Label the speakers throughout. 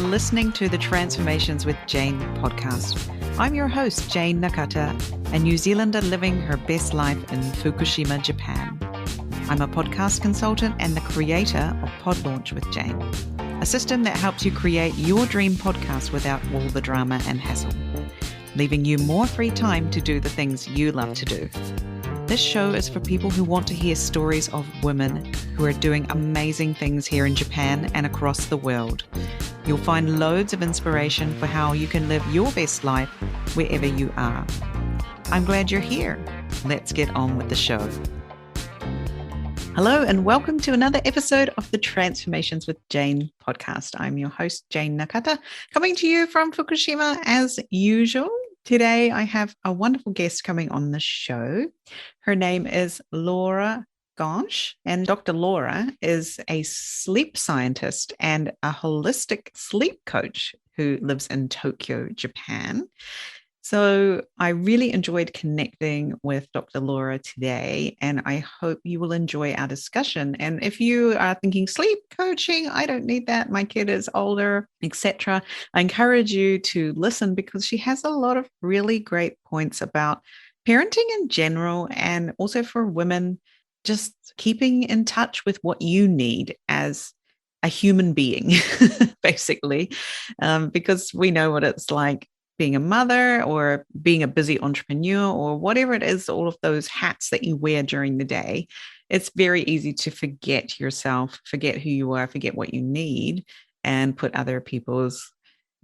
Speaker 1: listening to the Transformations with Jayne podcast. I'm your host, Jayne Nakata, a New Zealander living her best life in Fukushima, Japan. I'm a podcast consultant and the creator of Pod Launch with Jayne, a system that helps you create your dream podcast without all the drama and hassle, leaving you more free time to do the things you love to do. This show is for people who want to hear stories of women who are doing amazing things here in Japan and across the world. You'll find loads of inspiration for how you can live your best life wherever you are. I'm glad you're here. Let's get on with the show. Hello and welcome to another episode of the Transformations with Jayne podcast. I'm your host, Jayne Nakata, coming to you from Fukushima as usual. Today, I have a wonderful guest coming on the show. Her name is Laura Gainche, and Dr. Laura is a sleep scientist and a holistic sleep coach who lives in Tokyo, Japan. So I really enjoyed connecting with Dr. Laura today, and I hope you will enjoy our discussion. And if you are thinking sleep coaching, I don't need that, my kid is older, etc., I encourage you to listen because she has a lot of really great points about parenting in general and also for women, just keeping in touch with what you need as a human being, basically, because we know what it's like being a mother or being a busy entrepreneur or whatever it is, all of those hats that you wear during the day. It's very easy to forget yourself, forget who you are, forget what you need, and put other people's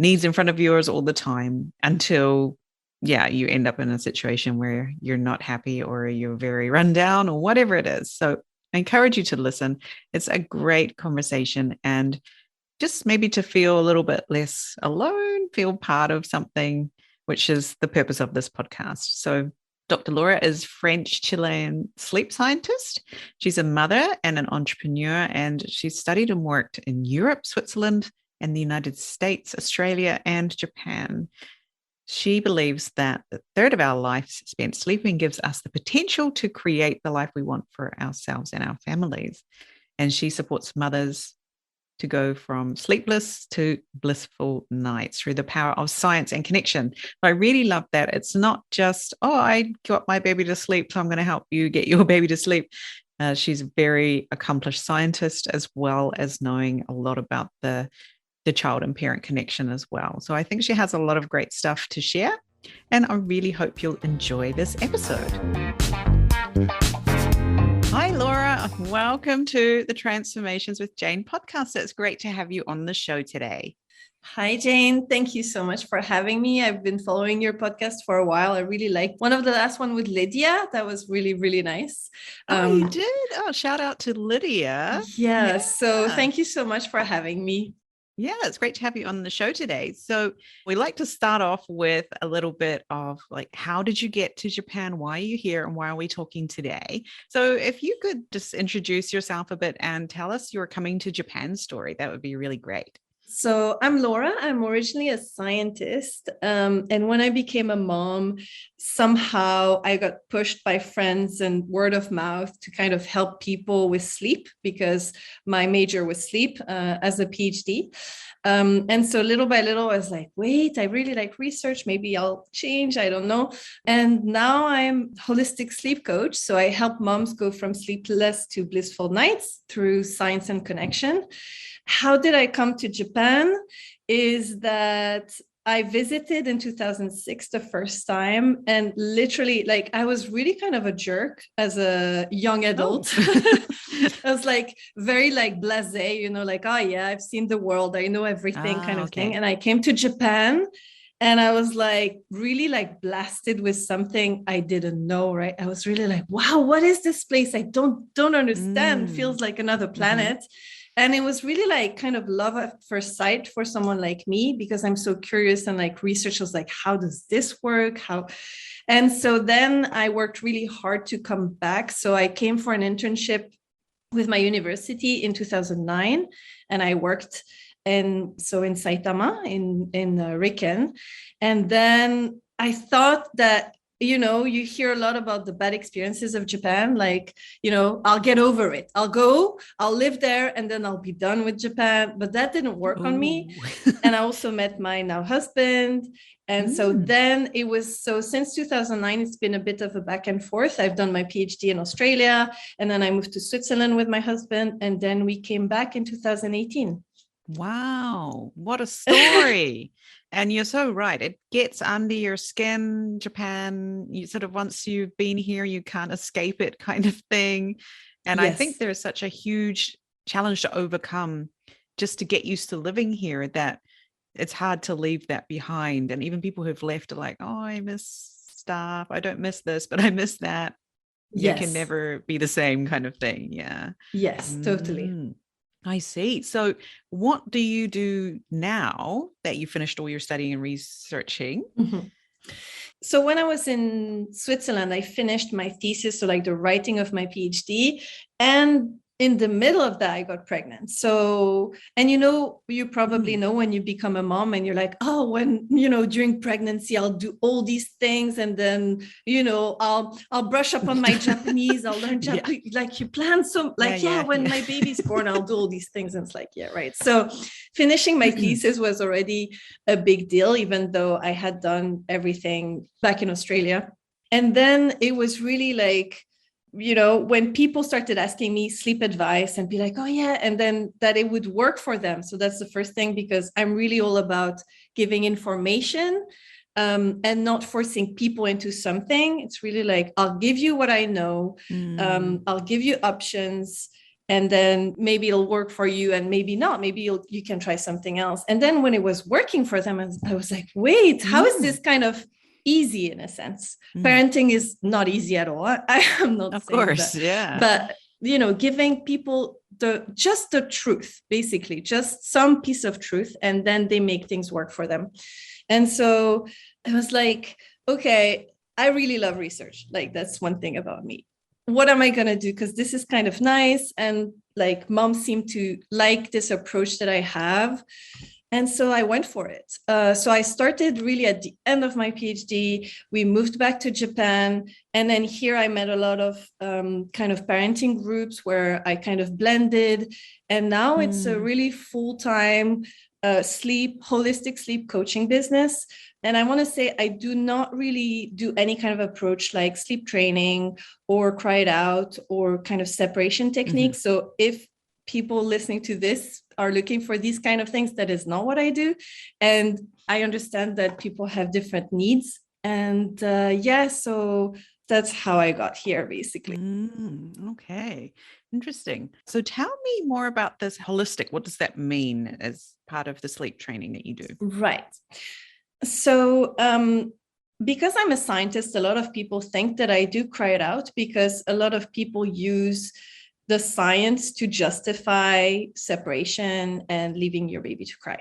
Speaker 1: needs in front of yours all the time until, you end up in a situation where you're not happy or you're very run down or whatever it is. So I encourage you to listen. It's a great conversation and just maybe to feel a little bit less alone, feel part of something, which is the purpose of this podcast. So Dr. Laura is French-Chilean sleep scientist. She's a mother and an entrepreneur, and she's studied and worked in Europe, Switzerland, and the United States, Australia, and Japan. She believes that a third of our life spent sleeping gives us the potential to create the life we want for ourselves and our families. And she supports mothers to go from sleepless to blissful nights through the power of science and connection. But I really love that. It's not just, I got my baby to sleep, so I'm going to help you get your baby to sleep. She's a very accomplished scientist, as well as knowing a lot about the child and parent connection as well. So I think she has a lot of great stuff to share, and I really hope you'll enjoy this episode. Hi, Laura. Welcome to the Transformations with Jayne podcast. It's great to have you on the show today.
Speaker 2: Hi, Jayne. Thank you so much for having me. I've been following your podcast for a while. I really liked one of the last one with Lydia. That was really, really nice.
Speaker 1: You did? Oh, shout out to Lydia.
Speaker 2: Yeah. So thank you so much for having me.
Speaker 1: Yeah, it's great to have you on the show today. So we like to start off with a little bit of how did you get to Japan? Why are you here? And why are we talking today? So if you could just introduce yourself a bit and tell us your coming to Japan story, that would be really great.
Speaker 2: So I'm Laura. I'm originally a scientist. And when I became a mom, somehow I got pushed by friends and word of mouth to kind of help people with sleep because my major was sleep as a PhD. And so little by little, I was like, wait, I really like research. Maybe I'll change. I don't know. And now I'm holistic sleep coach. So I help moms go from sleepless to blissful nights through science and connection. How did I come to Japan? Is that I visited in 2006 the first time, and literally I was really kind of a jerk as a young adult. I was very blasé, I've seen the world, I know everything kind of thing. And I came to Japan and I was really blasted with something I didn't know, right? I was really wow, what is this place? I don't understand. Feels like another planet. Mm-hmm. And it was really kind of love at first sight for someone like me, because I'm so curious and research was how does this work? And so then I worked really hard to come back. So I came for an internship with my university in 2009, and I worked in Saitama in Riken. And then I thought that you hear a lot about the bad experiences of Japan, like, I'll get over it. I'll live there, and then I'll be done with Japan. But that didn't work on me.
Speaker 1: Ooh.
Speaker 2: And I also met my now husband. And so then since 2009, it's been a bit of a back and forth. I've done my PhD in Australia, and then I moved to Switzerland with my husband. And then we came back in 2018.
Speaker 1: Wow, what a story. And you're so right. It gets under your skin, Japan. You sort of, once you've been here, you can't escape it, kind of thing. And I think
Speaker 2: Yes.
Speaker 1: there's such a huge challenge to overcome just to get used to living here, that it's hard to leave that behind. And even people who've left are like, oh, I miss stuff. I don't miss this, but I miss that. It can
Speaker 2: Yes.
Speaker 1: never be the same, kind of thing. Yeah.
Speaker 2: Yes, totally.
Speaker 1: I see. So what do you do now that you finished all your studying and researching?
Speaker 2: Mhm. So when I was in Switzerland, I finished my thesis, so like the writing of my PhD, and in the middle of that, I got pregnant. So, and you probably know when you become a mom and you're like, oh, when, during pregnancy, I'll do all these things. And then, I'll brush up on my Japanese, I'll learn Japanese, like you plan some, like, when my baby's born, I'll do all these things. And it's like, yeah, right. So finishing my thesis was already a big deal, even though I had done everything back in Australia. And then it was really like, when people started asking me sleep advice and be like, oh yeah, and then that it would work for them. So that's the first thing, because I'm really all about giving information and not forcing people into something. It's really like, I'll give you what I know. I'll give you options, and then maybe it'll work for you and maybe not. Maybe you can try something else. And then when it was working for them, I was like, wait, how is this kind of easy in a sense? Parenting is not easy at all. I am not
Speaker 1: of
Speaker 2: saying
Speaker 1: course,
Speaker 2: that.
Speaker 1: yeah.
Speaker 2: But giving people just the truth, basically, just some piece of truth, and then they make things work for them. And so I was like, okay, I really love research. Like, that's one thing about me. What am I going to do? Because this is kind of nice. And like, moms seem to like this approach that I have. And so I went for it. So I started really at the end of my PhD. We moved back to Japan. And then here I met a lot of kind of parenting groups where I kind of blended. And now it's a really full-time holistic sleep coaching business. And I want to say, I do not really do any kind of approach like sleep training or cry it out or kind of separation techniques. So if people listening to this are looking for these kind of things, that is not what I do. And I understand that people have different needs. And so that's how I got here, basically.
Speaker 1: Okay, interesting. So tell me more about this holistic. What does that mean as part of the sleep training that you do?
Speaker 2: Right. So because I'm a scientist, a lot of people think that I do cry it out, because a lot of people use the science to justify separation and leaving your baby to cry.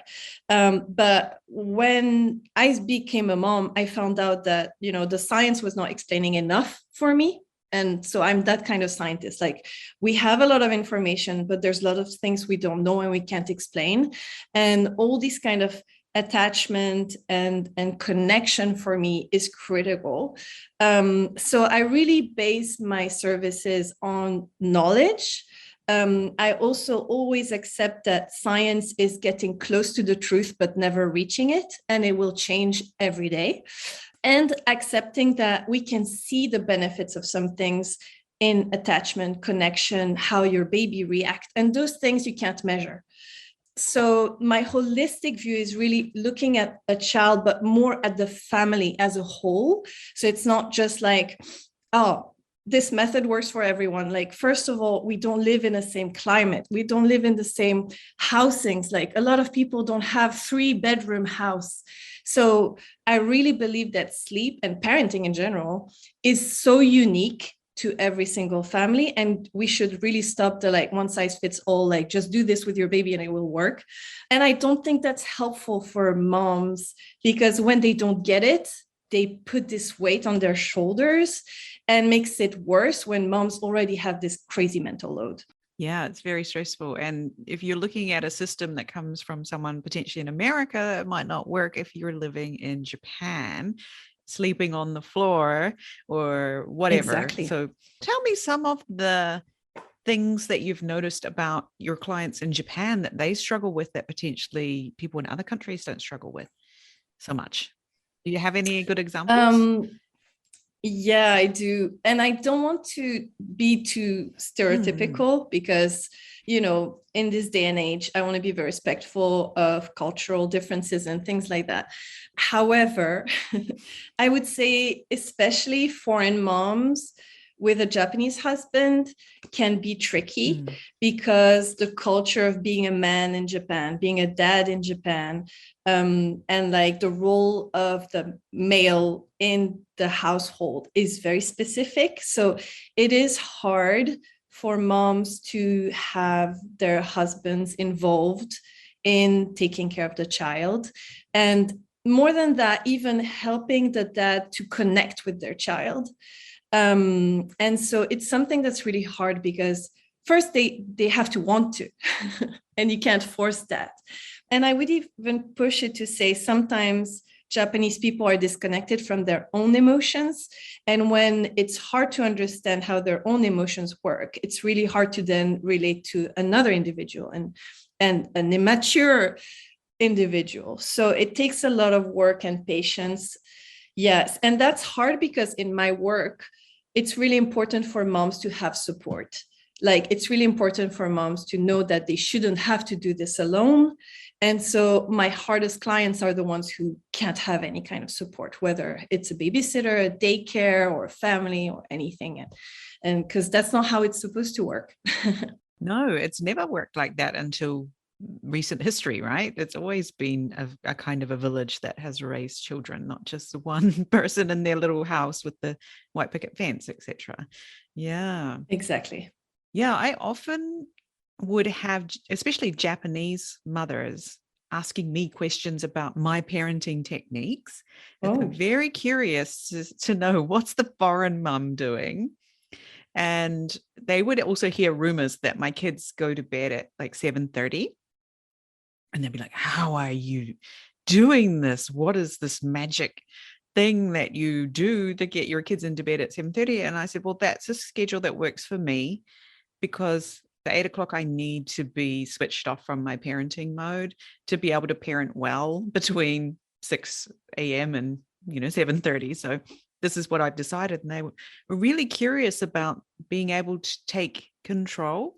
Speaker 2: But when I became a mom, I found out that, the science was not explaining enough for me. And so I'm that kind of scientist. Like, we have a lot of information, but there's a lot of things we don't know and we can't explain. And all these kind of attachment and connection for me is critical. So I really base my services on knowledge. I also always accept that science is getting close to the truth, but never reaching it, and it will change every day. And accepting that we can see the benefits of some things in attachment, connection, how your baby reacts, and those things you can't measure. So my holistic view is really looking at a child, but more at the family as a whole. So it's not just like, oh, this method works for everyone. Like, first of all, we don't live in the same climate. We don't live in the same housings. Like, a lot of people don't have 3-bedroom house. So I really believe that sleep and parenting in general is so unique to every single family, and we should really stop the like one size fits all, like just do this with your baby and it will work. And I don't think that's helpful for moms, because when they don't get it, they put this weight on their shoulders and makes it worse when moms already have this crazy mental load.
Speaker 1: Yeah, it's very stressful. And if you're looking at a system that comes from someone potentially in America, it might not work if you're living in Japan. sleeping on the floor or whatever.
Speaker 2: Exactly.
Speaker 1: So tell me some of the things that you've noticed about your clients in Japan that they struggle with that potentially people in other countries don't struggle with so much. Do you have any good examples?
Speaker 2: Yeah, I do. And I don't want to be too stereotypical because, in this day and age, I want to be very respectful of cultural differences and things like that. However, I would say, especially foreign moms with a Japanese husband can be tricky because the culture of being a man in Japan, being a dad in Japan, and like the role of the male in the household is very specific. So it is hard for moms to have their husbands involved in taking care of the child. And more than that, even helping the dad to connect with their child. And so it's something that's really hard because first they have to want to, and you can't force that. And I would even push it to say sometimes Japanese people are disconnected from their own emotions. And when it's hard to understand how their own emotions work, it's really hard to then relate to another individual and an immature individual. So it takes a lot of work and patience. Yes. And that's hard because in my work, it's really important for moms to have support. Like it's really important for moms to know that they shouldn't have to do this alone. And so my hardest clients are the ones who can't have any kind of support, whether it's a babysitter, a daycare, or a family or anything. And because that's not how it's supposed to work.
Speaker 1: No, it's never worked like that until recent history, right? It's always been a kind of a village that has raised children, not just the one person in their little house with the white picket fence, etc. Yeah.
Speaker 2: Exactly.
Speaker 1: Yeah, I often would have, especially Japanese mothers, asking me questions about my parenting techniques. And they're very curious to know what's the foreign mum doing. And they would also hear rumors that my kids go to bed at like 7:30. And they'd be like, how are you doing this? What is this magic thing that you do to get your kids into bed at 7:30? And I said, well, that's a schedule that works for me because the 8 o'clock, I need to be switched off from my parenting mode to be able to parent well between 6 a.m. and 7:30. So this is what I've decided. And they were really curious about being able to take control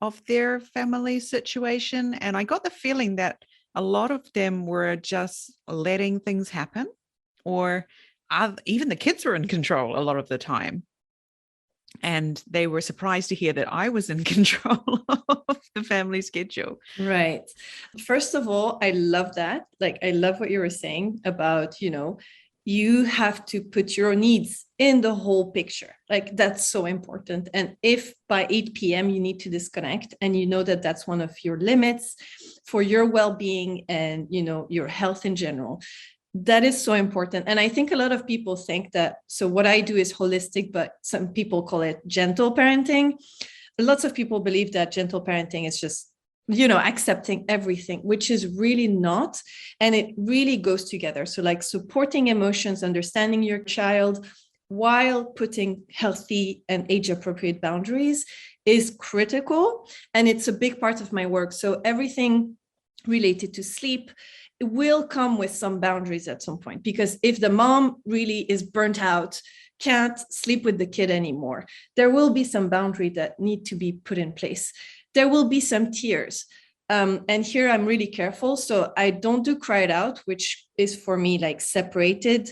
Speaker 1: of their family situation. And I got the feeling that a lot of them were just letting things happen, or even the kids were in control a lot of the time. And they were surprised to hear that I was in control of the family schedule.
Speaker 2: Right. First of all, I love that. Like, I love what you were saying about, you have to put your needs in the whole picture. Like, that's so important. And if by 8 p.m. you need to disconnect and you know that that's one of your limits for your well-being and, your health in general, that is so important. And I think a lot of people think that, so what I do is holistic, but some people call it gentle parenting. Lots of people believe that gentle parenting is just, accepting everything, which is really not. And it really goes together. So like supporting emotions, understanding your child while putting healthy and age appropriate boundaries is critical. And it's a big part of my work. So everything related to sleep, it will come with some boundaries at some point, because if the mom really is burnt out, can't sleep with the kid anymore, there will be some boundary that need to be put in place. There will be some tears. And here I'm really careful. So I don't do cry it out, which is for me like separated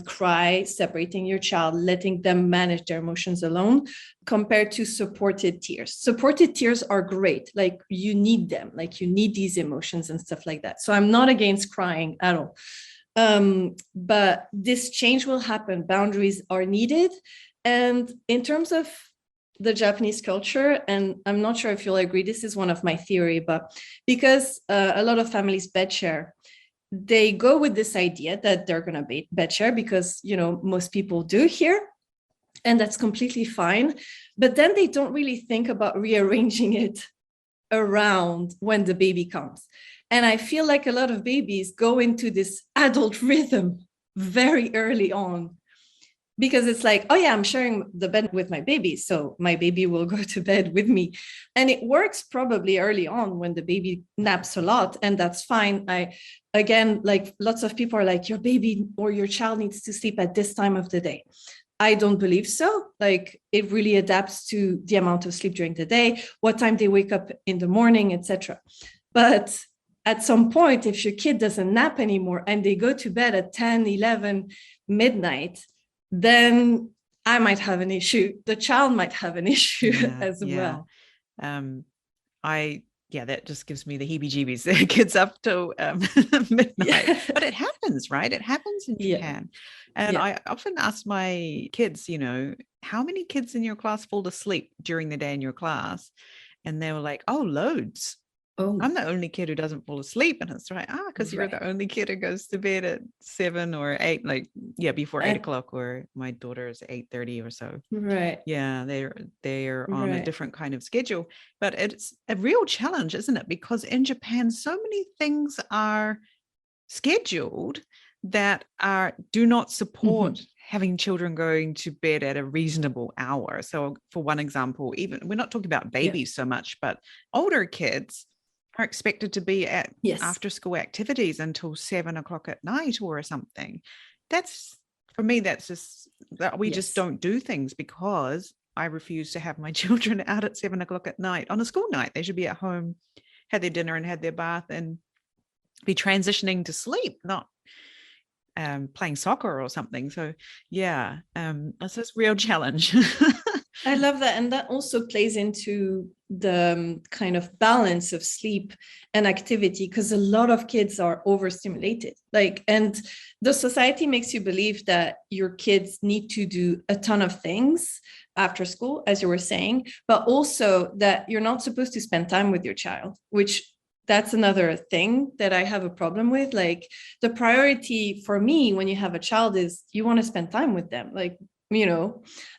Speaker 2: cry, separating your child, letting them manage their emotions alone, compared to supported tears. Supported tears are great. Like you need them, like you need these emotions and stuff like that. So I'm not against crying at all. But this change will happen. Boundaries are needed. And in terms of the Japanese culture, and I'm not sure if you'll agree, this is one of my theory, but because a lot of families bed share, they go with this idea that they're going to bed share because, most people do here, and that's completely fine. But then they don't really think about rearranging it around when the baby comes. And I feel like a lot of babies go into this adult rhythm very early on, because it's like, oh yeah, I'm sharing the bed with my baby, so my baby will go to bed with me. And it works probably early on when the baby naps a lot, and that's fine. Again, like lots of people are like, your baby or your child needs to sleep at this time of the day. I don't believe so. Like, it really adapts to the amount of sleep during the day, what time they wake up in the morning, etc. But at some point, if your kid doesn't nap anymore and they go to bed at 10, 11, midnight, then I might have an issue. The child might have an issue as well.
Speaker 1: That just gives me the heebie-jeebies. Kids up till midnight. But it happens, right? It happens in Japan. And I often ask my kids, how many kids in your class fall asleep during the day in your class? And they were like, oh, loads. Oh, I'm the only kid who doesn't fall asleep. And it's right. Because you're the only kid who goes to bed at 7 or 8, before 8 o'clock, or my daughter is 8:30 or so.
Speaker 2: Right.
Speaker 1: Yeah, they're on a different kind of schedule. But it's a real challenge, isn't it? Because in Japan, so many things are scheduled that do not support having children going to bed at a reasonable hour. So for one example, even we're not talking about babies so much, but older kids are expected to be at after school activities until 7 o'clock at night or something. For me, that's just that we just don't do things, because I refuse to have my children out at 7 o'clock at night on a school night. They should be at home, had their dinner and had their bath, and be transitioning to sleep, not playing soccer or something. So it's this real challenge.
Speaker 2: I love that. And that also plays into the kind of balance of sleep and activity, because a lot of kids are overstimulated. And the society makes you believe that your kids need to do a ton of things after school, as you were saying, but also that you're not supposed to spend time with your child, which that's another thing that I have a problem with. Like, the priority for me when you have a child is you want to spend time with them.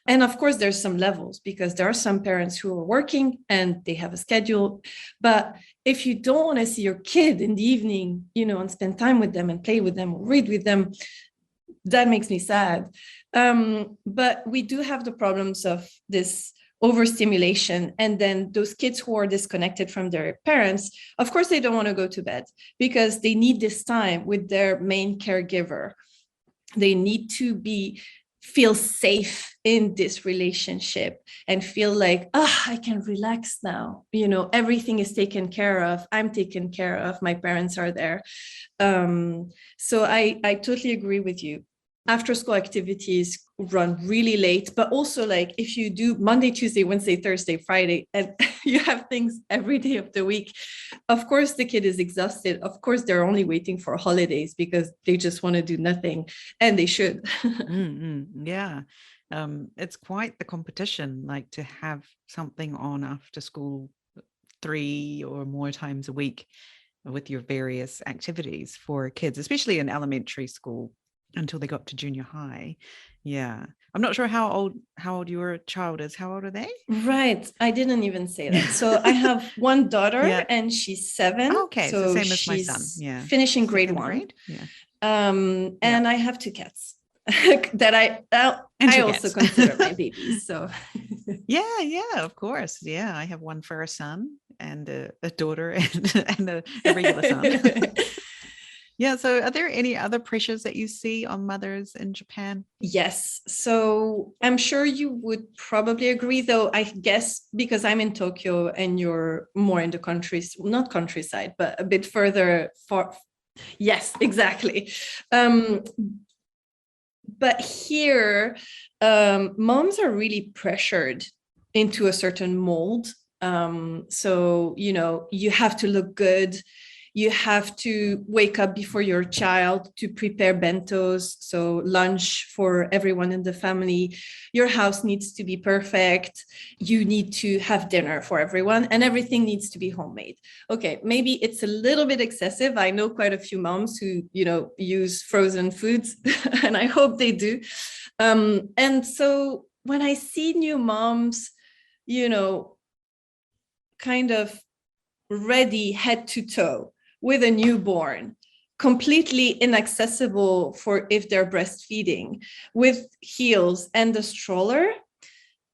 Speaker 2: And of course there's some levels, because there are some parents who are working and they have a schedule. But if you don't want to see your kid in the evening, and spend time with them and play with them or read with them, that makes me sad. But we do have the problems of this overstimulation, and then those kids who are disconnected from their parents, of course they don't want to go to bed because they need this time with their main caregiver. They need to feel safe in this relationship and feel like, I can relax now. Everything is taken care of. I'm taken care of. My parents are there. So I totally agree with you. After school activities run really late, but also if you do Monday, Tuesday, Wednesday, Thursday, Friday, and you have things every day of the week, of course the kid is exhausted. Of course they're only waiting for holidays because they just want to do nothing, and they should.
Speaker 1: It's quite the competition, to have something on after school 3 or more times a week with your various activities for kids, especially in elementary school, until they got to junior high. I'm not sure how old your child is. How old are they?
Speaker 2: Right, I didn't even say that. So I have one daughter and she's 7.
Speaker 1: Okay, so same as my son.
Speaker 2: Finishing grade 1. And I have 2 cats that I also consider my babies. So
Speaker 1: of course. I have one for a son and a daughter and a regular son. So are there any other pressures that you see on mothers in Japan?
Speaker 2: Yes. So I'm sure you would probably agree, though, I guess, because I'm in Tokyo and you're more in the not countryside, but a bit further far. Yes, exactly. But here, moms are really pressured into a certain mold. So, you have to look good. You have to wake up before your child to prepare bentos, so lunch for everyone in the family. Your house needs to be perfect. You need to have dinner for everyone, and everything needs to be homemade. Okay, maybe it's a little bit excessive. I know quite a few moms who, use frozen foods, and I hope they do. And so when I see new moms, kind of ready head to toe with a newborn, completely inaccessible for if they're breastfeeding. With heels and the stroller,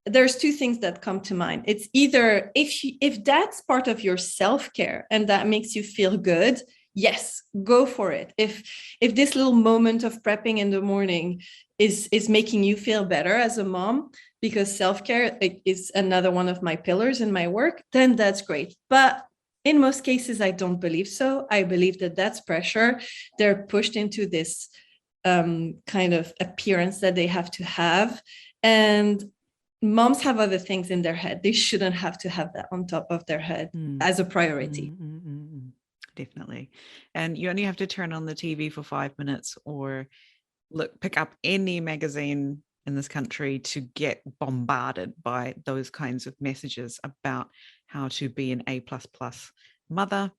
Speaker 2: there's two things that come to mind. It's either if that's part of your self-care and that makes you feel good, yes, go for it. If this little moment of prepping in the morning is making you feel better as a mom, because self-care is another one of my pillars in my work, then that's great. But in most cases, I don't believe so. I believe that that's pressure. They're pushed into this kind of appearance that they have to have. And moms have other things in their head. They shouldn't have to have that on top of their head as a priority.
Speaker 1: Definitely. And you only have to turn on the TV for 5 minutes or pick up any magazine in this country to get bombarded by those kinds of messages about how to be an A++ mother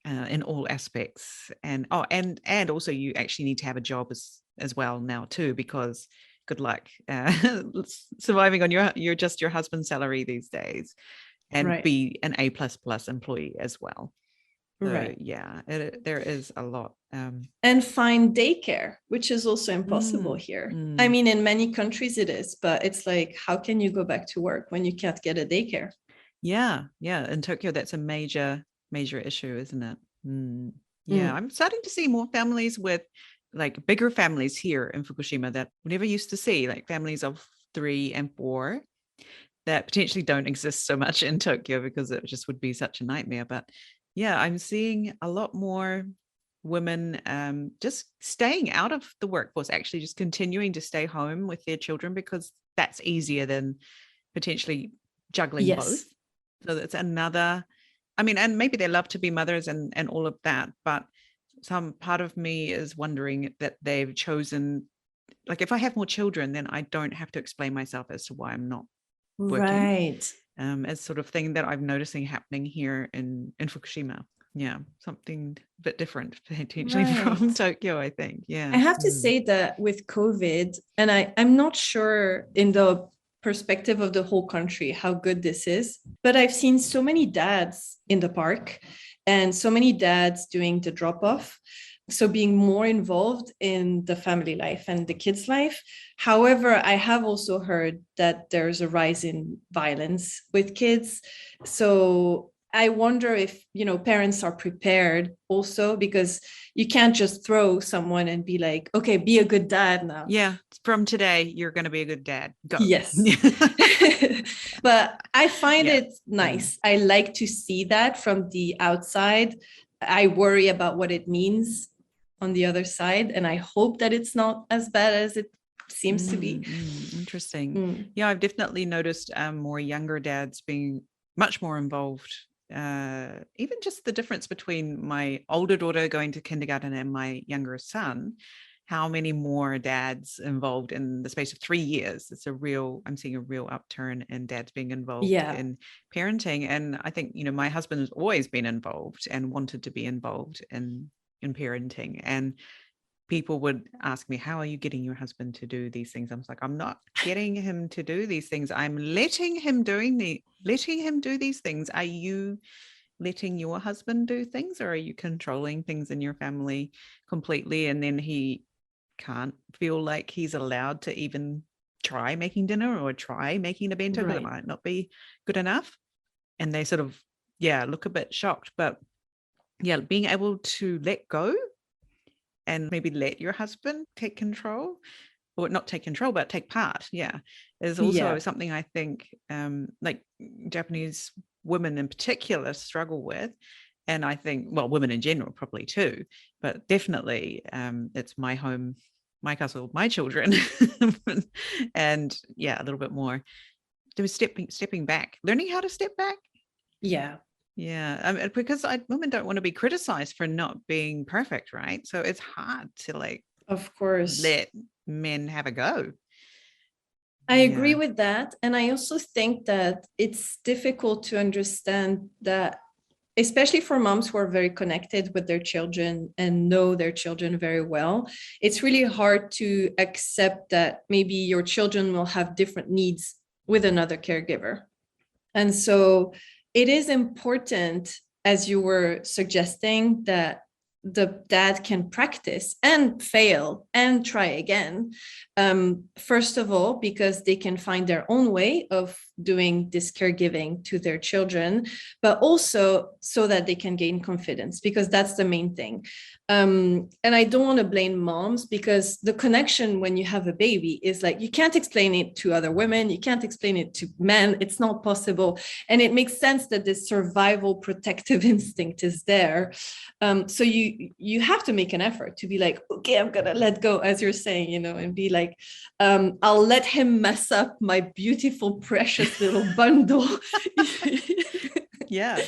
Speaker 1: in all aspects. And also you actually need to have a job as well now too, because good luck surviving on your just your husband's salary these days, and be an A++ employee as well. So, yeah, there is a lot.
Speaker 2: And find daycare, which is also impossible here. I mean, in many countries it is, but it's like, how can you go back to work when you can't get a daycare?
Speaker 1: Yeah. In Tokyo, that's a major issue, isn't it? Yeah, I'm starting to see more families with like bigger families here in Fukushima that we never used to see, like families of 3 and 4 that potentially don't exist so much in Tokyo because it just would be such a nightmare. But yeah, I'm seeing a lot more women just staying out of the workforce, actually just continuing to stay home with their children because that's easier than potentially juggling both. So that's another, I mean, and maybe they love to be mothers and all of that, but some part of me is wondering that they've chosen, like, if I have more children, then I don't have to explain myself as to why I'm not working. As sort of thing that I'm noticing happening here in Fukushima. Yeah, something a bit different potentially from Tokyo, I think. Yeah.
Speaker 2: I have to say that with COVID, and I'm not sure in the perspective of the whole country how good this is, but I've seen so many dads in the park and so many dads doing the drop-off. So being more involved in the family life and the kids' life. However, I have also heard that there's a rise in violence with kids. So I wonder if, parents are prepared also, because you can't just throw someone and be like, okay, be a good dad now.
Speaker 1: Yeah. From today, you're going to be a good dad. Go.
Speaker 2: Yes. But I find it nice. I like to see that from the outside. I worry about what it means on the other side, and I hope that it's not as bad as it seems to be.
Speaker 1: Interesting. Yeah, I've definitely noticed more younger dads being much more involved. Even just the difference between my older daughter going to kindergarten and my younger son, how many more dads involved in the space of 3 years. I'm seeing a real upturn in dads being involved in parenting. And I think, my husband has always been involved and wanted to be involved in parenting. And people would ask me, how are you getting your husband to do these things? I was like, I'm not getting him to do these things. I'm letting him do these things. Are you letting your husband do things, or are you controlling things in your family completely? And then he can't feel like he's allowed to even try making dinner or try making a bento because it might not be good enough. And they sort of, look a bit shocked. But being able to let go and maybe let your husband take control, or not take control, but take part, is also something I think like Japanese women in particular struggle with. And I think, well, women in general probably too, but definitely it's my home, my castle, my children. And a little bit more to stepping back, learning how to step back. Because women don't want to be criticized for not being perfect, right? So it's hard to
Speaker 2: of course,
Speaker 1: let men have a go.
Speaker 2: I agree with that. And I also think that it's difficult to understand that, especially for moms who are very connected with their children and know their children very well, it's really hard to accept that maybe your children will have different needs with another caregiver. And so it is important, as you were suggesting, that the dad can practice and fail and try again. First of all, because they can find their own way of doing this caregiving to their children, but also so that they can gain confidence, because that's the main thing. And I don't want to blame moms, because the connection when you have a baby is like, you can't explain it to other women, you can't explain it to men, it's not possible. And it makes sense that this survival protective instinct is there. So you have to make an effort to be like, okay, I'm gonna let go, as you're saying, and be like, I'll let him mess up my beautiful, precious little bundle.
Speaker 1: Yeah.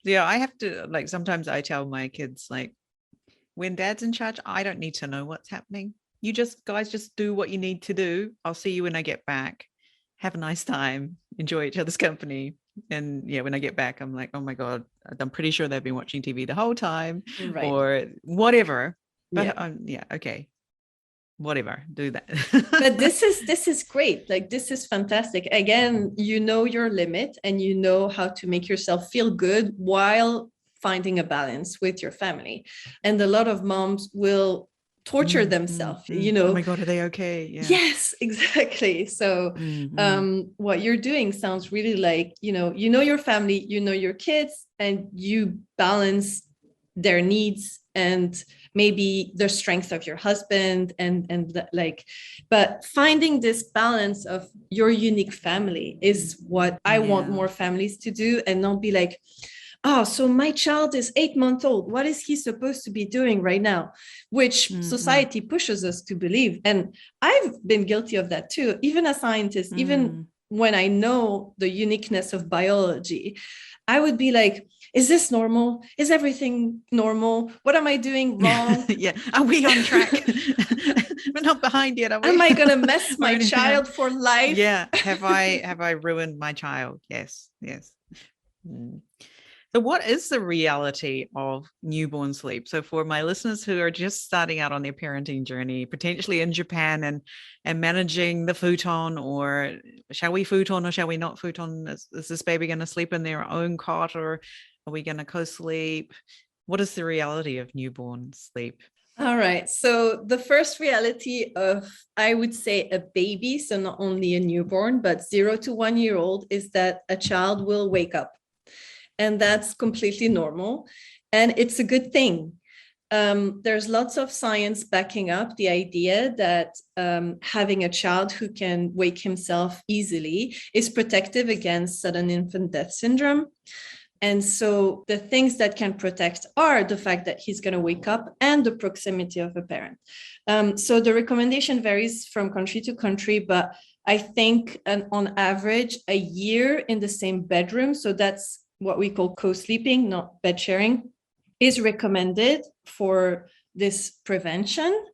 Speaker 1: I have to, like, sometimes I tell my kids, like, when dad's in charge, I don't need to know what's happening. You guys just do what you need to do. I'll see you when I get back. Have a nice time. Enjoy each other's company. And when I get back, I'm like, oh my God, I'm pretty sure they've been watching TV the whole time, right, or whatever. But okay. Whatever, do that.
Speaker 2: But this is great. Like, this is fantastic. Again, your limit, and how to make yourself feel good while finding a balance with your family. And a lot of moms will torture themselves,
Speaker 1: Oh my God, are they okay?
Speaker 2: Yes, exactly. So what you're doing sounds really like, your family, your kids, and you balance their needs and maybe the strength of your husband, but finding this balance of your unique family is what I want more families to do, and not be like, oh, so my child is 8 months old, what is he supposed to be doing right now? Which society pushes us to believe. And I've been guilty of that too, even as scientist, even when I know the uniqueness of biology, I would be like, is this normal? Is everything normal? What am I doing wrong?
Speaker 1: Are we on track? We're not behind yet, are we?
Speaker 2: Am I going to mess my child for life?
Speaker 1: Have I ruined my child? Yes. So what is the reality of newborn sleep? So for my listeners who are just starting out on their parenting journey, potentially in Japan, and managing the futon, or shall we futon or shall we not futon? Is this baby going to sleep in their own cot, or are we going to co-sleep? What is the reality of newborn sleep?
Speaker 2: All right. So the first reality of, I would say, a baby, so not only a newborn, but 0 to 1 year old, is that a child will wake up. And that's completely normal. And it's a good thing. There's lots of science backing up the idea that having a child who can wake himself easily is protective against sudden infant death syndrome. And so the things that can protect are the fact that he's going to wake up and the proximity of a parent. So the recommendation varies from country to country, but I think on average, a year in the same bedroom, so that's what we call co-sleeping, not bed sharing, is recommended for this prevention.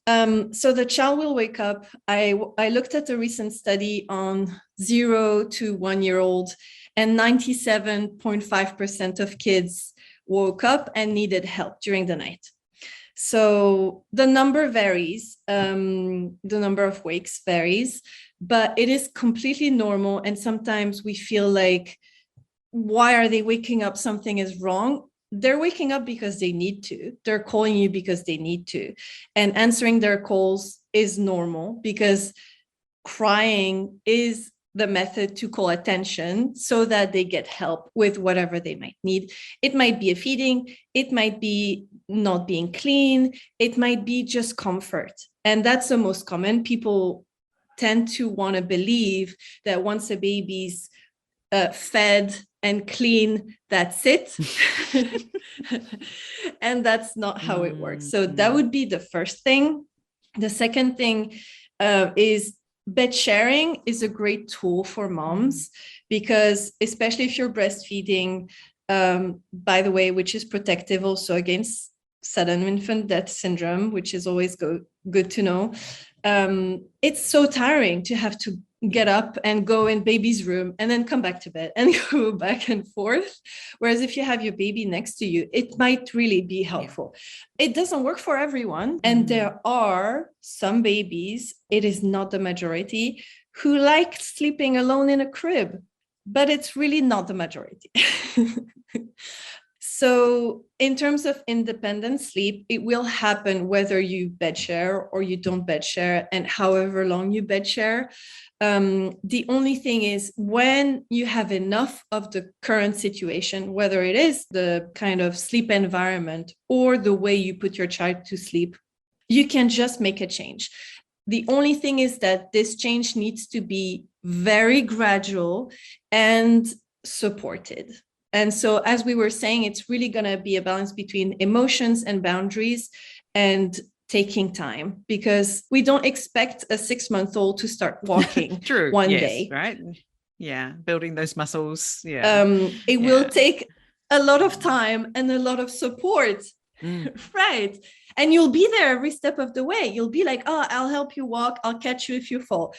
Speaker 2: So the child will wake up. I looked at a recent study on 0 to 1 year old, and 97.5% of kids woke up and needed help during the night. So the number varies, the number of wakes varies, but it is completely normal. And sometimes we feel like, why are they waking up? Something is wrong. They're waking up because they need to. They're calling you because they need to. And answering their calls is normal, because crying is the method to call attention so that they get help with whatever they might need. It might be a feeding. It might be not being clean. It might be just comfort. And that's the most common. People tend to want to believe that once a baby's fed and clean, that's it. And that's not how it works. So that would be the first thing. The second thing is bed sharing is a great tool for moms, because especially if you're breastfeeding, by the way, which is protective also against sudden infant death syndrome, which is always good to know. It's so tiring to have to get up and go in baby's room and then come back to bed and go back and forth. Whereas if you have your baby next to you, it might really be helpful. It doesn't work for everyone. And there are some babies, it is not the majority, who like sleeping alone in a crib, but it's really not the majority. So in terms of independent sleep, it will happen whether you bed share or you don't bed share, and however long you bed share. The only thing is when you have enough of the current situation, whether it is the kind of sleep environment or the way you put your child to sleep, you can just make a change. The only thing is that this change needs to be very gradual and supported. And so, as we were saying, it's really going to be a balance between emotions and boundaries and taking time, because we don't expect a 6-month-old to start walking
Speaker 1: True.
Speaker 2: one
Speaker 1: Yes,
Speaker 2: day.
Speaker 1: right? Yeah, building those muscles. Yeah.
Speaker 2: It will take a lot of time and a lot of support. Right. And you'll be there every step of the way. You'll be like, oh, I'll help you walk. I'll catch you if you fall.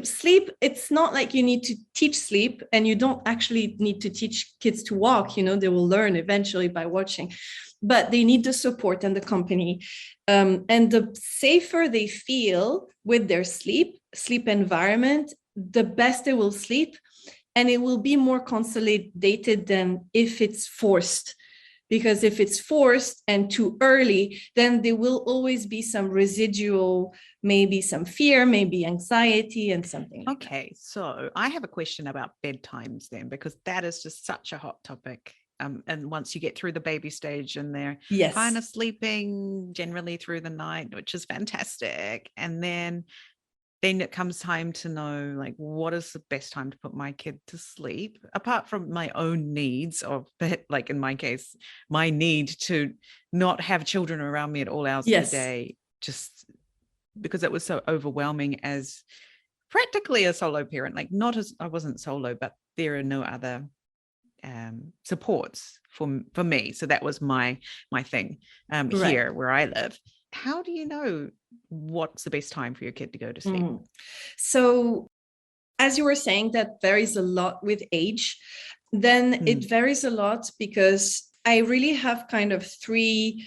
Speaker 2: Sleep, it's not like you need to teach sleep, and you don't actually need to teach kids to walk. You know, they will learn eventually by watching, but they need the support and the company. And the safer they feel with their sleep environment, the best they will sleep. And it will be more consolidated than if it's forced. Because if it's forced and too early, then there will always be some residual, maybe some fear, maybe anxiety and something.
Speaker 1: Okay, so I have a question about bedtimes then, because that is just such a hot topic. And once you get through the baby stage and they're kind of sleeping generally through the night, which is fantastic. And then it comes time to know, like, what is the best time to put my kid to sleep, apart from my own needs of, like in my case, my need to not have children around me at all hours of the day, just because it was so overwhelming as practically a solo parent. Like, not as I wasn't solo, but there are no other supports for me. So that was my thing here where I live. How do you know what's the best time for your kid to go to sleep?
Speaker 2: So, as you were saying, that varies a lot with age. Then it varies a lot because I really have kind of 3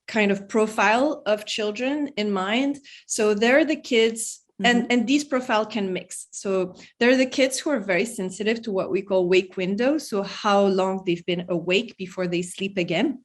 Speaker 2: kind of profile of children in mind. So there are the kids, and these profile can mix. So there are the kids who are very sensitive to what we call wake window. So how long they've been awake before they sleep again.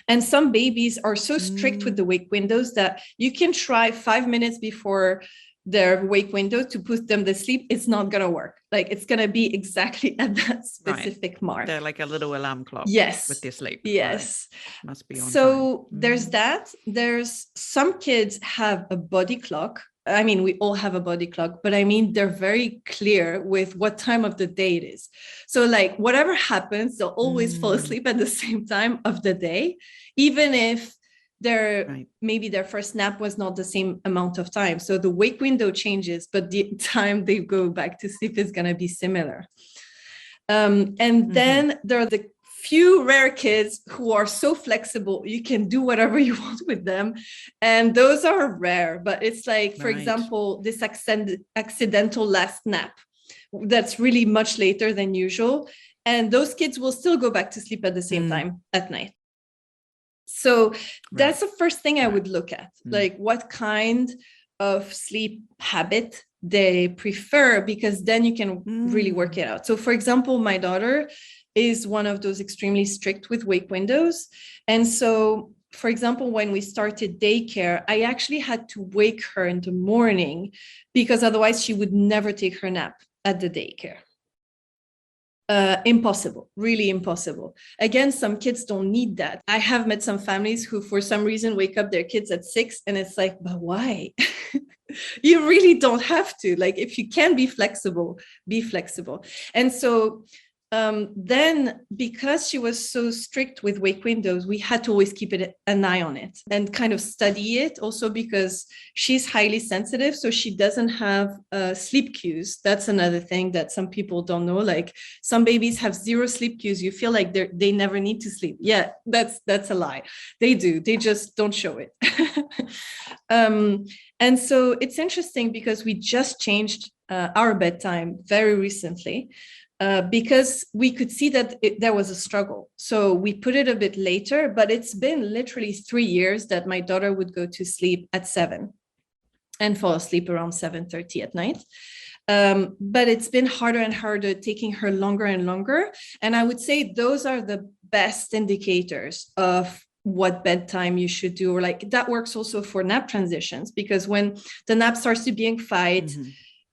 Speaker 2: And some babies are so strict with the wake windows that you can try 5 minutes before their wake window to put them to sleep. It's not going to work. Like, it's going to be exactly at that specific mark.
Speaker 1: They're like a little alarm clock. With their sleep.
Speaker 2: Yes.
Speaker 1: Right. Must be on
Speaker 2: so
Speaker 1: time.
Speaker 2: There's that. There's some kids have a body clock. I mean, we all have a body clock, but I mean, they're very clear with what time of the day it is. So like, whatever happens, they'll always fall asleep at the same time of the day, even if maybe their first nap was not the same amount of time. So the wake window changes, but the time they go back to sleep is going to be similar. And then there are the few rare kids who are so flexible, you can do whatever you want with them. And those are rare, but it's like, for example, this accidental last nap, that's really much later than usual. And those kids will still go back to sleep at the same time at night. So that's the first thing I would look at, like what kind of sleep habit they prefer, because then you can really work it out. So for example, my daughter is one of those extremely strict with wake windows. And so, for example, when we started daycare, I actually had to wake her in the morning because otherwise she would never take her nap at the daycare. Impossible, really impossible. Again, some kids don't need that. I have met some families who, for some reason, wake up their kids at 6, and it's like, but why? You really don't have to. Like, if you can be flexible, be flexible. And so then, because she was so strict with wake windows, we had to always keep an eye on it and kind of study it. Also, because she's highly sensitive, so she doesn't have sleep cues. That's another thing that some people don't know. Like, some babies have 0 sleep cues. You feel like they never need to sleep. Yeah, that's a lie. They do. They just don't show it. And so it's interesting because we just changed our bedtime very recently. Because we could see that there was a struggle. So we put it a bit later, but it's been literally 3 years that my daughter would go to sleep at 7 and fall asleep around 7:30 at night. But it's been harder and harder, taking her longer and longer. And I would say those are the best indicators of what bedtime you should do, or like that works also for nap transitions, because when the nap starts to being fight,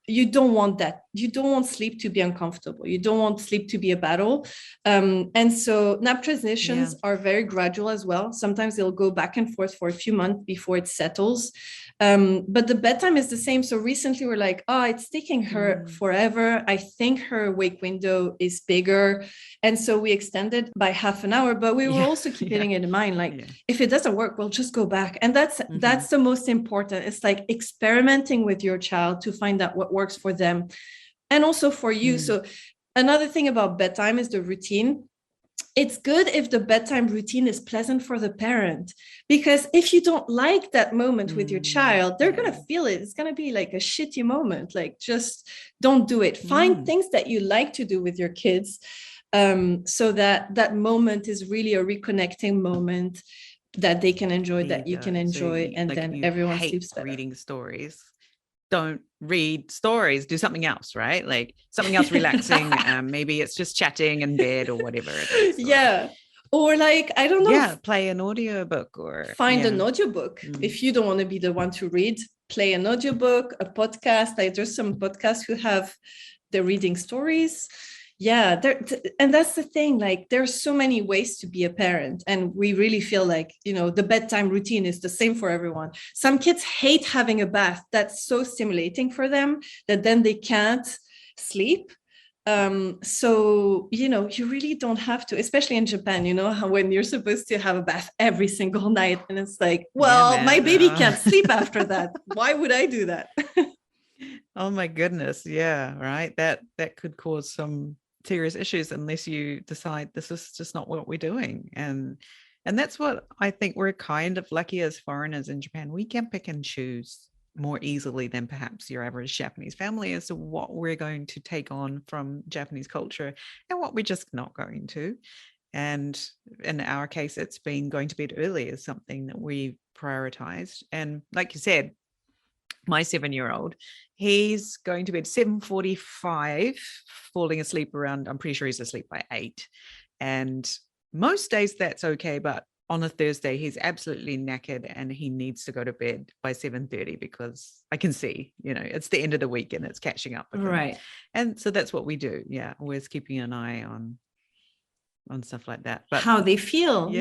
Speaker 2: you don't want that. You don't want sleep to be uncomfortable. You don't want sleep to be a battle. And so nap transitions are very gradual as well. Sometimes they'll go back and forth for a few months before it settles. But the bedtime is the same. So recently we're like, oh, it's taking her forever. I think her wake window is bigger. And so we extended by half an hour, but we were also keeping it in mind, like if it doesn't work, we'll just go back. And that's the most important. It's like experimenting with your child to find out what works for them and also for you. So another thing about bedtime is the routine. It's good if the bedtime routine is pleasant for the parent, because if you don't like that moment with your child, they're going to feel it. It's going to be like a shitty moment. Like, just don't do it. Find things that you like to do with your kids, so that moment is really a reconnecting moment that they can enjoy, that you can enjoy, and like, then everyone sleeps better.
Speaker 1: Reading stories. Don't read stories, do something else, right? Like something else relaxing. Maybe it's just chatting in bed or whatever it is.
Speaker 2: Or like, I don't know.
Speaker 1: Play an audiobook or
Speaker 2: find an audiobook. If you don't want to be the one to read, play an audiobook, a podcast. Like there's some podcasts who have the reading stories. And that's the thing, like there's so many ways to be a parent, and we really feel like, the bedtime routine is the same for everyone. Some kids hate having a bath. That's so stimulating for them that then they can't sleep. So you really don't have to, especially in Japan, how when you're supposed to have a bath every single night, and it's like, well, my baby can't sleep after that. Why would I do that?
Speaker 1: Oh my goodness. Yeah, right. That could cause some serious issues unless you decide this is just not what we're doing. And that's what I think we're kind of lucky as foreigners in Japan. We can pick and choose more easily than perhaps your average Japanese family as to what we're going to take on from Japanese culture and what we're just not going to. And in our case, it's been going to bed early is something that we prioritized. And like you said, my 7-year-old, he's going to bed 7:45, falling asleep around, I'm pretty sure he's asleep by 8. And most days that's okay, but on a Thursday, he's absolutely knackered and he needs to go to bed by 7:30 because I can see, it's the end of the week and it's catching up with him.
Speaker 2: Right.
Speaker 1: And so that's what we do. Yeah. Always keeping an eye on stuff like that. But
Speaker 2: how they feel.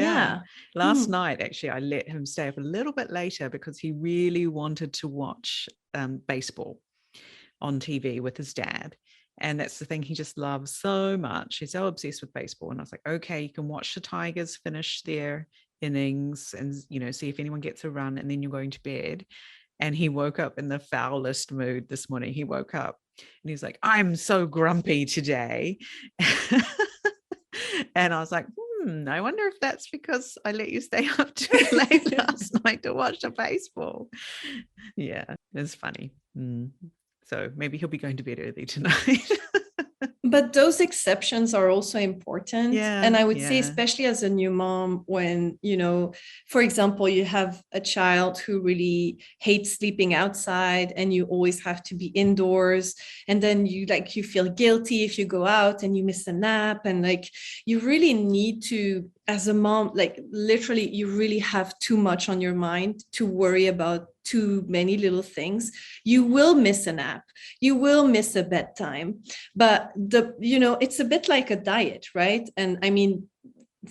Speaker 1: Last night, actually, I let him stay up a little bit later because he really wanted to watch baseball on TV with his dad. And that's the thing he just loves so much. He's so obsessed with baseball. And I was like, okay, you can watch the Tigers finish their innings and, see if anyone gets a run, and then you're going to bed. And he woke up in the foulest mood this morning. He woke up and he's like, I'm so grumpy today. And I was like, I wonder if that's because I let you stay up too late last night to watch the baseball. Yeah, it's funny. So maybe he'll be going to bed early tonight.
Speaker 2: But those exceptions are also important. And I would say, especially as a new mom, when, for example, you have a child who really hates sleeping outside and you always have to be indoors. And then you feel guilty if you go out and you miss a nap. And you really need to, as a mom, literally, you really have too much on your mind to worry about too many little things. You will miss a nap. You will miss a bedtime. But it's a bit like a diet, right? And I mean,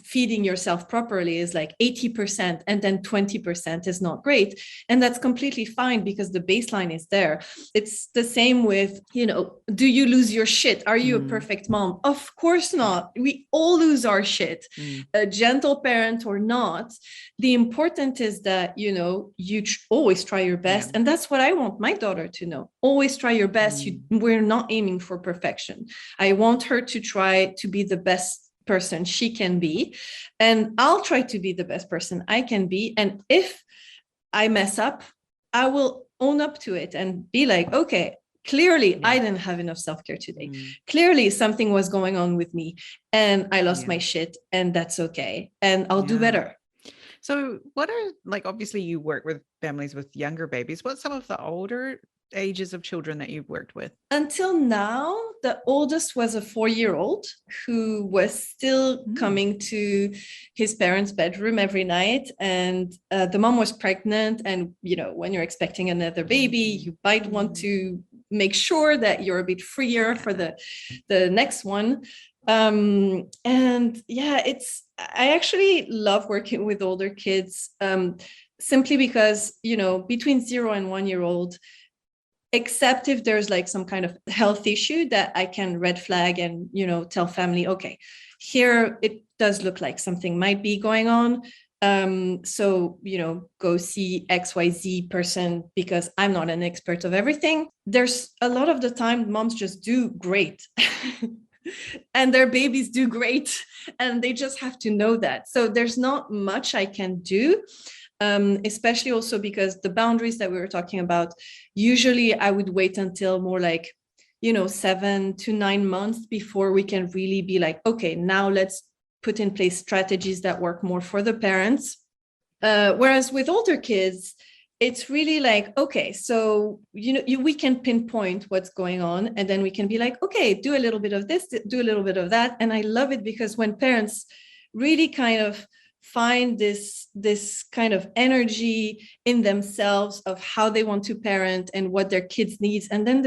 Speaker 2: feeding yourself properly is like 80%, and then 20% is not great. And that's completely fine because the baseline is there. It's the same with, do you lose your shit? Are you a perfect mom? Of course not. We all lose our shit, a gentle parent or not. The important is that, you always try your best. And that's what I want my daughter to know. Always try your best. We're not aiming for perfection. I want her to try to be the best person she can be, and I'll try to be the best person I can be. And if I mess up, I will own up to it and be like, okay, clearly I didn't have enough self-care today. Clearly something was going on with me and I lost my shit, and that's okay, and I'll do better.
Speaker 1: So what are, obviously you work with families with younger babies. What's some of the older ages of children that you've worked with?
Speaker 2: Until now, the oldest was a 4-year-old who was still coming to his parents' bedroom every night. And the mom was pregnant. And, when you're expecting another baby, you might want to make sure that you're a bit freer for the next one. And yeah, I actually love working with older kids, simply because, between 0 and 1-year-old, except if there's like some kind of health issue that I can red flag and, tell family, okay, here it does look like something might be going on. So, go see XYZ person, because I'm not an expert of everything. There's a lot of the time moms just do great and their babies do great, and they just have to know that. So there's not much I can do. Especially also because the boundaries that we were talking about, usually I would wait until more like, 7 to 9 months before we can really be like, okay, now let's put in place strategies that work more for the parents. Whereas with older kids, it's really like, okay, so, we can pinpoint what's going on, and then we can be like, okay, do a little bit of this, do a little bit of that. And I love it because when parents really kind of find this kind of energy in themselves of how they want to parent and what their kids needs, and then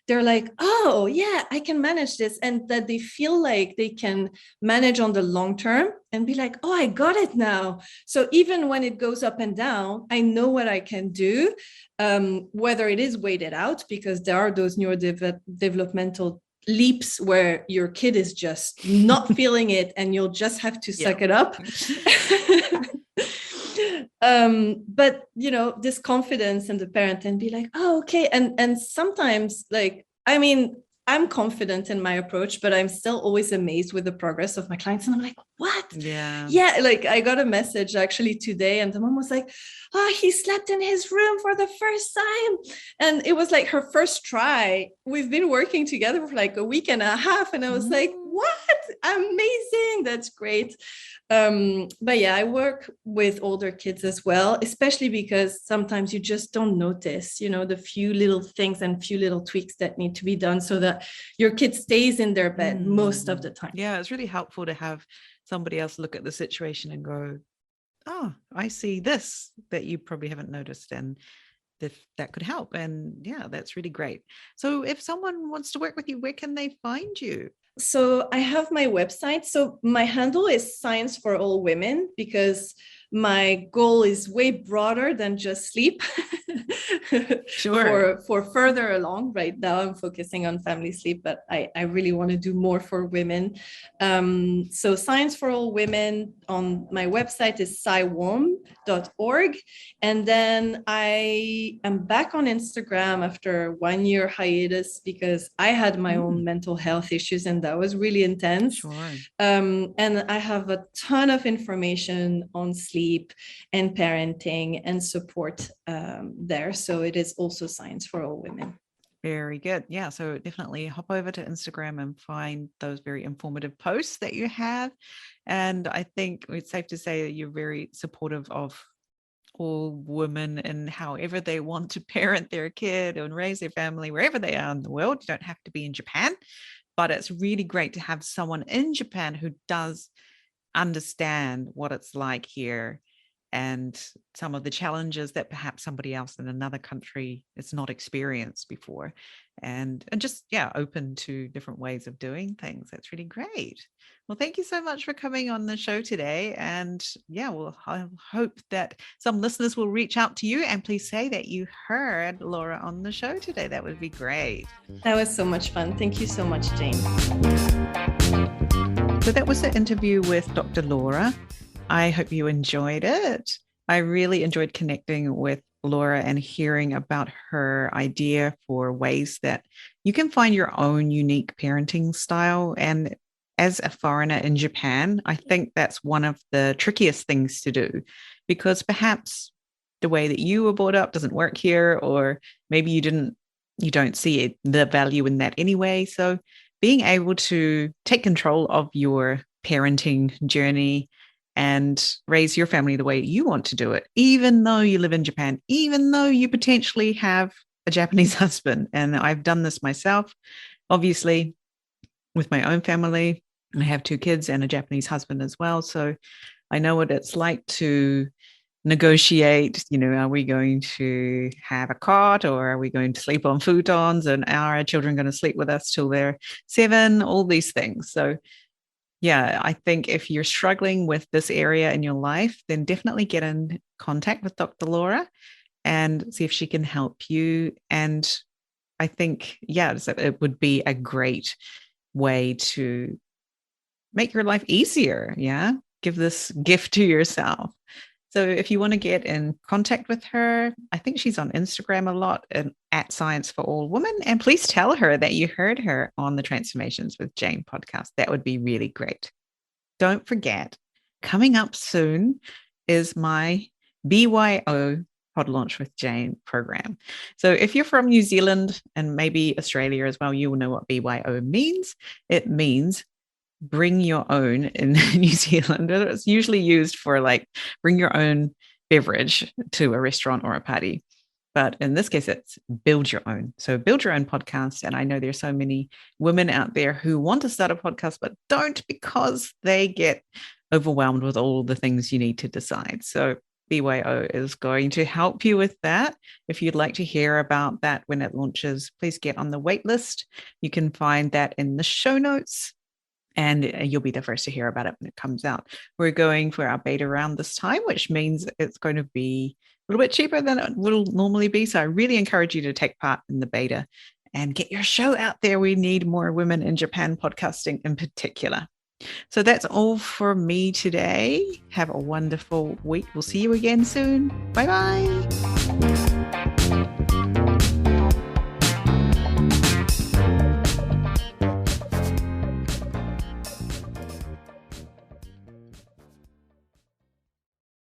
Speaker 2: they're like, oh yeah, I can manage this, and that they feel like they can manage on the long term and be like, oh, I got it now. So even when it goes up and down, I know what I can do, whether it is waited out, because there are those neurodevelopmental leaps where your kid is just not feeling it and you'll just have to suck it up. But this confidence in the parent, and be like, oh, okay. And sometimes, like, I mean, I'm confident in my approach, but I'm still always amazed with the progress of my clients. And I'm like, what? Yeah. Like, I got a message actually today, and the mom was like, oh, he slept in his room for the first time. And it was like her first try. We've been working together for like a week and a half. And I was like, what? Amazing. That's great. But yeah, I work with older kids as well, especially because sometimes you just don't notice, the few little things and few little tweaks that need to be done so that your kid stays in their bed most of the time.
Speaker 1: Yeah, it's really helpful to have somebody else look at the situation and go, oh, I see this that you probably haven't noticed, and that could help. And yeah, that's really great. So if someone wants to work with you, where can they find you?
Speaker 2: So I have my website. So my handle is Science for All Women, because my goal is way broader than just sleep.
Speaker 1: Sure.
Speaker 2: For further along. Right now I'm focusing on family sleep, but I really want to do more for women. So Science for All Women on my website is scywom.org. And then I am back on Instagram after 1 year hiatus, because I had my own mental health issues, and that was really intense.
Speaker 1: Sure.
Speaker 2: And I have a ton of information on sleep and parenting and support there. So it is also Science for All Women.
Speaker 1: Very good. Yeah. So definitely hop over to Instagram and find those very informative posts that you have. And I think it's safe to say that you're very supportive of all women and however they want to parent their kid and raise their family, wherever they are in the world. You don't have to be in Japan, but it's really great to have someone in Japan who does understand what it's like here and some of the challenges that perhaps somebody else in another country has not experienced before, and just open to different ways of doing things. That's really great. Well, thank you so much for coming on the show today. And I hope that some listeners will reach out to you, and please say that you heard Laura on the show today. That would be great.
Speaker 2: That was so much fun. Thank you so much, Jayne.
Speaker 1: So that was the interview with Dr. Laura. I hope you enjoyed it. I really enjoyed connecting with Laura and hearing about her idea for ways that you can find your own unique parenting style. And as a foreigner in Japan, I think that's one of the trickiest things to do, because perhaps the way that you were brought up doesn't work here, or maybe you don't see the value in that anyway. So being able to take control of your parenting journey and raise your family the way you want to do it, even though you live in Japan, even though you potentially have a Japanese husband. And I've done this myself, obviously, with my own family. I have 2 kids and a Japanese husband as well. So I know what it's like to negotiate, are we going to have a cot or are we going to sleep on futons, and are our children going to sleep with us till they're 7, all these things. So yeah, I think if you're struggling with this area in your life, then definitely get in contact with Dr. Laura and see if she can help you. And I think, yeah, so it would be a great way to make your life easier. Yeah. Give this gift to yourself. So if you want to get in contact with her, I think she's on Instagram a lot and at Science for All Women. And please tell her that you heard her on the Transformations with Jayne podcast. That would be really great. Don't forget, coming up soon is my BYO Pod Launch with Jayne program. So if you're from New Zealand and maybe Australia as well, you will know what BYO means. It means bring your own in New Zealand. It's usually used for like bring your own beverage to a restaurant or a party. But in this case, it's build your own. So build your own podcast. And I know there's so many women out there who want to start a podcast, but don't because they get overwhelmed with all the things you need to decide. So BYO is going to help you with that. If you'd like to hear about that when it launches, please get on the wait list. You can find that in the show notes, and you'll be the first to hear about it when it comes out. We're going for our beta round this time, which means it's going to be a little bit cheaper than it will normally be. So I really encourage you to take part in the beta and get your show out there. We need more women in Japan podcasting in particular. So that's all for me today. Have a wonderful week. We'll see you again soon. Bye-bye.